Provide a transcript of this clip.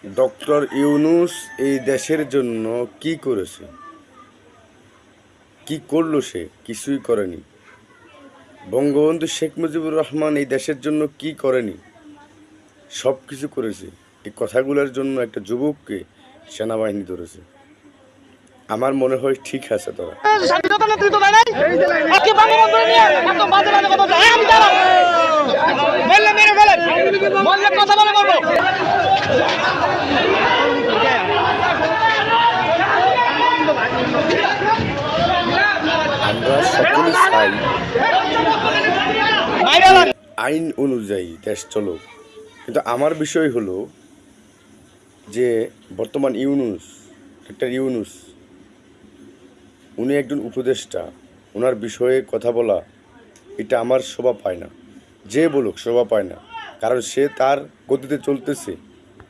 Doctor Yunus এই দেশের জন্য কি করেছে? কি করলো সে? কিছুই করেনি। বঙ্গবন্ধু শেখ মুজিবুর রহমান এই দেশের জন্য কি করেনি? সব কিছু করেছে। এই কথাগুলোর জন্য একটা যুবককে সেনাবাহিনী ধরেছে। আমার মনে হয় ঠিক আছে তোরা। স্বাধীনতা নেতৃত্ব দেয় নাই আজকে বঙ্গবন্ধু নিয়ে একদম বাজে বাজে কথা বলছে। আমি দাঁড়াও বললে মেরে ফেলেন, বললে কথা বলে বলবো। আমরা সকলে চাই আইন অনুযায়ী দেশ চলো, কিন্তু আমার বিষয় হলো যে বর্তমান ডক্টর ইউনূস উনি একজন উপদেষ্টা, ওনার বিষয়ে কথা বলা এটা আমার শোভা পায় না। যে বলুক শোভা পায় না, কারণ সে তার গতিতে চলতেছে।